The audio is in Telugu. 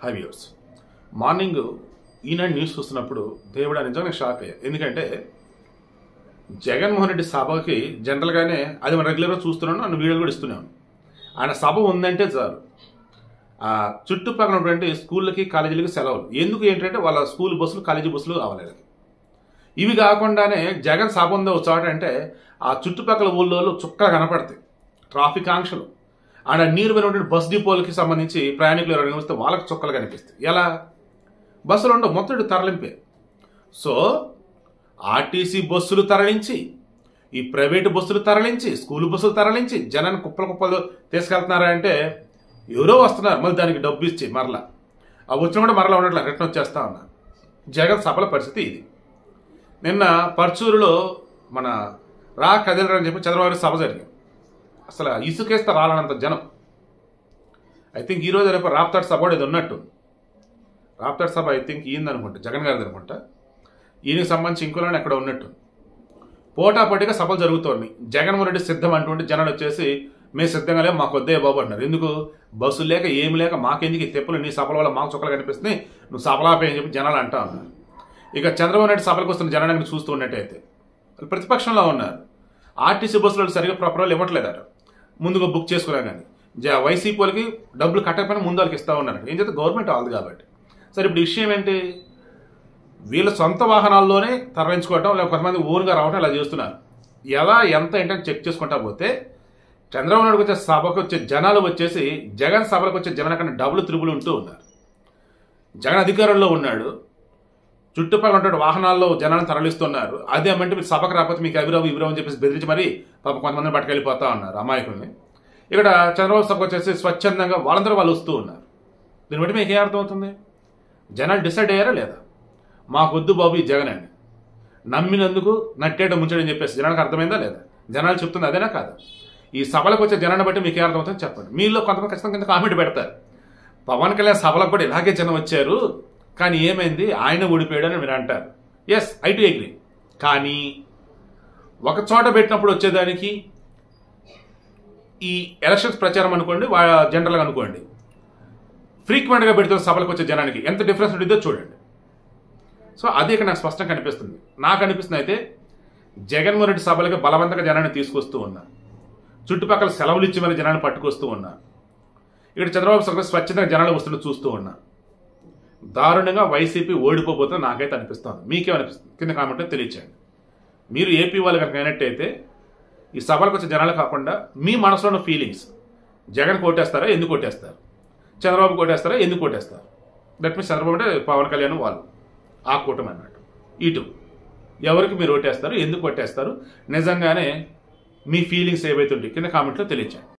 హై వ్యూవర్స్, మార్నింగ్ ఈనాడు న్యూస్ చూస్తున్నప్పుడు దేవుడా నిజంగా షాక్ అయ్యా. ఎందుకంటే జగన్మోహన్ రెడ్డి సభకి జనరల్గానే అది మనం రెగ్యులర్గా చూస్తున్నాను, నన్ను వీడియోలు కూడా ఇస్తున్నాను. ఆయన సభ ఉందంటే చాలు ఆ చుట్టుపక్కల ఉన్నటువంటి స్కూళ్ళకి కాలేజీలకి సెలవులు. ఎందుకు ఏంటంటే వాళ్ళ స్కూల్ బస్సులు కాలేజీ బస్సులు కావాలి. ఇవి కాకుండానే జగన్ సభ ఉందో చోట అంటే ఆ చుట్టుపక్కల ఊళ్ళో చుక్కలు కనపడతాయి, ట్రాఫిక్ ఆంక్షలు. ఆడ నీరు ఉన్నటువంటి బస్ డిపోలకి సంబంధించి ప్రయాణికులు ఎవరైనా వస్తే వాళ్ళకి చుక్కలు కనిపిస్తాయి. ఎలా బస్సులు ఉండవు, మొత్తం తరలింపే. సో ఆర్టీసీ బస్సులు తరలించి, ఈ ప్రైవేటు బస్సులు తరలించి, స్కూల్ బస్సులు తరలించి జనాన్ని కుప్పలు తీసుకెళ్తున్నారా అంటే ఎవరో వస్తున్నారు, మళ్ళీ దానికి డబ్బు ఇచ్చి మరలా ఆ వచ్చిన కూడా మరలా ఉన్నట్లు రిటర్న్ వచ్చేస్తా ఉన్నారు. జగన్ సభల పరిస్థితి ఇది. నిన్న పర్చూరులో మన రా కదిలరా అని చెప్పి చంద్రబాబు సభ జరిగింది. అసలు ఇసుకేస్తే రాలనంత జనం. ఐ థింక్ ఈరోజు రేపు రాప్తాడు సభ కూడా ఇది ఉన్నట్టు. రాప్తాడు సభ ఐ థింక్ ఈయనదనుకుంటా, జగన్ గారిది అనుకుంటా. ఈయనకి సంబంధించి ఇంకోలోనే ఎక్కడ ఉన్నట్టు పోటాపోటీగా సభలు జరుగుతున్నాయి. జగన్మోహన్ రెడ్డి సిద్ధం అంటుంటే జనాలు వచ్చేసి మేము సిద్ధంగా లేవు, మాకు వద్దే బాబు అంటున్నారు. ఎందుకు బస్సులు లేక ఏమి లేక మాకెందుకు ఈ తెప్పులు, నీ సభల వల్ల మాకు చుక్కలు కనిపిస్తున్నాయి, నువ్వు సభలాపే అని చెప్పి జనాలు అంటా ఉన్నారు. ఇక చంద్రబాబు నాయుడు సభలకు వస్తున్న జనాన్ని చూస్తూ ఉన్నట్టయితే ప్రతిపక్షంలో ఉన్నారు. ఆర్టీసీ బస్సులు సరిగ్గా ప్రాపర్గా ఇవ్వట్లేదట, ముందుగా బుక్ చేసుకున్నా కానీ వైసీపీ వాళ్ళకి డబ్బులు కట్టకపోయినా ముందు వాళ్ళకి ఇస్తూ ఉన్నారు. ఏం చేస్తే గవర్నమెంట్ ఆల్ది కాబట్టి. సరే ఇప్పుడు విషయం ఏంటి, వీళ్ళ సొంత వాహనాల్లోనే తరలించుకోవటం, లేకపోతే కొంతమంది ఓన్గా రావటం ఇలా చేస్తున్నారు. ఎలా ఎంత ఏంటని చెక్ చేసుకుంటా పోతే చంద్రబాబు నాయుడుకి వచ్చే సభకు వచ్చే జనాలు వచ్చేసి జగన్ సభలకు వచ్చే జనాల కన్నా డబ్బులు తిరుగులు ఉంటూ ఉన్నారు. జగన్ అధికారంలో ఉన్నాడు, చుట్టుపక్కల ఉంటే వాహనాల్లో జనాలను తరలిస్తున్నారు. అదే ఏమంటే మీరు సభకు రాకపోతే మీకు అవిరావు ఇవిరావు అని చెప్పేసి బెదిరించి మరి పాప కొంతమందిని పట్టుకెళ్ళిపోతా ఉన్నారు అమాయకుల్ని. ఇక్కడ చంద్రబాబు సభకు వచ్చేసి స్వచ్ఛందంగా వాళ్ళందరూ వాళ్ళు వస్తూ ఉన్నారు. దీన్ని బట్టి మీకు ఏ అర్థమవుతుంది, జనాలు డిసైడ్ అయ్యారా లేదా, మాకు వద్దు బాబు ఈ జగన్ అని, నమ్మినందుకు నట్టేట ముంచడని చెప్పేసి జనానికి అర్థమైందా లేదా? జనాలు చెప్తుంది అదేనా కాదా? ఈ సభలకు వచ్చే జనాన్ని బట్టి మీకు ఏ అర్థమవుతుందో చెప్పండి. మీలో కొంతమంది ఖచ్చితంగా కింద కామెంట్ పెడతారు, పవన్ కళ్యాణ్ సభలకు కూడా ఇలాగే జనం వచ్చారు కానీ ఏమైంది ఆయన ఓడిపోయాడు అని మీరు అంటారు. Yes, I too agree. కానీ ఒక చోట పెట్టినప్పుడు వచ్చేదానికి ఈ ఎలక్షన్స్ ప్రచారం అనుకోండి, జనరల్గా అనుకోండి, ఫ్రీక్వెంట్గా పెడుతున్న సభలకు వచ్చే జనానికి ఎంత డిఫరెన్స్ ఉంటుందో చూడండి. సో అదే ఇక్కడ నాకు స్పష్టంగా కనిపిస్తుంది. నాకు అనిపిస్తుంది అయితే జగన్మోహన్ రెడ్డి సభలకు బలవంతంగా జనాన్ని తీసుకొస్తూ ఉన్నా, చుట్టుపక్కల సెలవులు ఇచ్చి మరి జనాన్ని పట్టుకొస్తూ ఉన్నా, ఇక్కడ చంద్రబాబు సభకు స్వచ్ఛంగా జనాలు వస్తుంటే చూస్తూ ఉన్నా. దారుణంగా వైసీపీ ఓడిపోబోతుందో నాకైతే అనిపిస్తుంది. మీకేమనిపిస్తుంది కింద కామెంట్లో తెలియచేయండి. మీరు ఏపీ వాళ్ళు కనుక అయినట్టయితే ఈ సభలకు వచ్చే జనాలు కాకుండా మీ మనసులో ఉన్న ఫీలింగ్స్, జగన్ కోటేస్తారా, ఎందుకు కోటేస్తారు, చంద్రబాబు కోటేస్తారా, ఎందుకు కోటేస్తారు? దట్ మీన్స్ చంద్రబాబు అంటే పవన్ కళ్యాణ్ వాళ్ళు ఆ కూటమి అన్నట్టు. ఇటు ఎవరికి మీరు ఓటేస్తారు, ఎందుకు కొట్టేస్తారు, నిజంగానే మీ ఫీలింగ్స్ ఏవైతే ఉంటాయి కింద కామెంట్లో తెలియచేయండి.